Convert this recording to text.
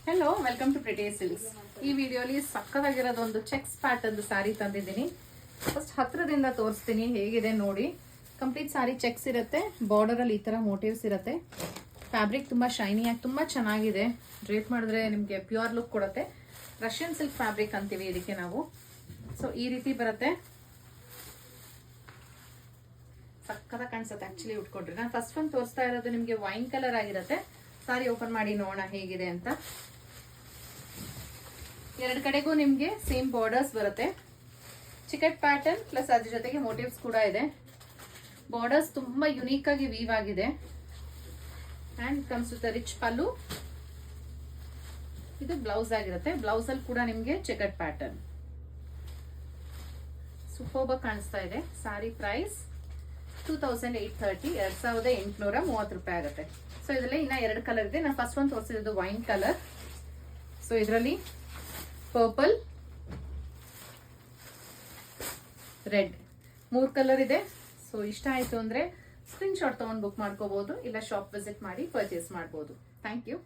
Hello, welcome to Pretty Silks. ಈ ವಿಡಿಯೋಲಿ ಸಕ್ಕತ್ತಾಗಿರೋದೊಂದು cheques pattern ಸಾರಿ ತಂದಿದ್ದೀನಿ. ಫಸ್ಟ್ ಹತ್ರದಿಂದ ತೋರಿಸ್ತೀನಿ ಹೇಗಿದೆ ನೋಡಿ. ಕಂಪ್ಲೀಟ್ ಸಾರಿ ಚೆಕ್ಸ್ ಇರುತ್ತೆ, ಬಾರ್ಡರ್ ಅಲ್ಲಿ ಈ ತರ ಮೋಟಿವ್ಸ್ ಇರುತ್ತೆ. ಫ್ಯಾಬ್ರಿಕ್ ತುಂಬಾ ಶೈನಿಯಾಗಿ ತುಂಬಾ ಚೆನ್ನಾಗಿದೆ. ಡ್ರೇಪ್ ಮಾಡಿದ್ರೆ ನಿಮಗೆ ಪ್ಯೂರ್ ಲುಕ್ ಕೊಡುತ್ತೆ. ರಷ್ಯನ್ ಸಿಲ್ಕ್ ಫ್ಯಾಬ್ರಿಕ್ ಅಂತೀವಿ ಇದಕ್ಕೆ ನಾವು. ಸೊ ಈ ರೀತಿ ಬರುತ್ತೆ, ಸಕ್ಕತ್ತಾಗಿ ಕಾಣಿಸುತ್ತೆ. ಆಕ್ಚುಲಿ ಉಟ್ಕೊಟ್ರಿ ನಾನು ಫಸ್ಟ್ ಒಂದು ತೋರಿಸ್ತಾ ಇರೋದು ನಿಮಗೆ ವೈನ್ ಕಲರ್ ಆಗಿರುತ್ತೆ. ಸಾರಿ ಓಪನ್ ಮಾಡಿ ನೋಡೋಣ ಹೇಗಿದೆ ಅಂತ. ಎರಡು ಕಡೆಗೂ ನಿಮ್ಗೆ ಸೇಮ್ ಬಾರ್ಡರ್ಸ್ ಬರುತ್ತೆ. ಚಿಕೆಟ್ ಪ್ಯಾಟರ್ನ್ ಪ್ಲಸ್ ಅದ್ರ ಜೊತೆಗೆ ಮೋಟಿವ್ಸ್ ಕೂಡ ಇದೆ. ಬಾರ್ಡರ್ಸ್ ತುಂಬಾ ಯುನೀಕ್ ಆಗಿ ವೀವ್ ಆಗಿದೆ. ಅಂಡ್ ಕಮ್ಸ್ ವಿತ್ ರಿಚ್ ಪಲ್ಲು. ಇದು ಬ್ಲೌಸ್ ಆಗಿರುತ್ತೆ. ಬ್ಲೌಸ್ ಅಲ್ಲಿ ಕೂಡ ನಿಮ್ಗೆ ಚಿಕೆಟ್ ಪ್ಯಾಟರ್ನ್ ಸೂಪರ್ಬ್ ಆಗಿ ಕಾಣಿಸ್ತಾ ಇದೆ. ಸಾರಿ ಪ್ರೈಸ್ 2830, 2830 ರೂಪಾಯಿ ಆಗುತ್ತೆ. ಸೊ ಇದರಲ್ಲಿ ಇನ್ನ ಎರಡು ಕಲರ್ ಇದೆ. ನಾನು ಫಸ್ಟ್ ಒಂದು ತೋರಿಸಿದ್ದು ವೈನ್ ಕಲರ್. ಸೊ ಇದರಲ್ಲಿ ಪರ್ಪಲ್, ರೆಡ್, 3 ಕಲರ್ ಇದೆ. ಸೊ ಇಷ್ಟ ಆಯ್ತು ಅಂದ್ರೆ ಸ್ಕ್ರೀನ್ ಶಾಟ್ ತಗೊಂಡು ಬುಕ್ ಮಾಡ್ಕೋಬಹುದು, ಇಲ್ಲ ಶಾಪ್ ವಿಸಿಟ್ ಮಾಡಿ ಪರ್ಚೇಸ್ ಮಾಡಬಹುದು. Thank you.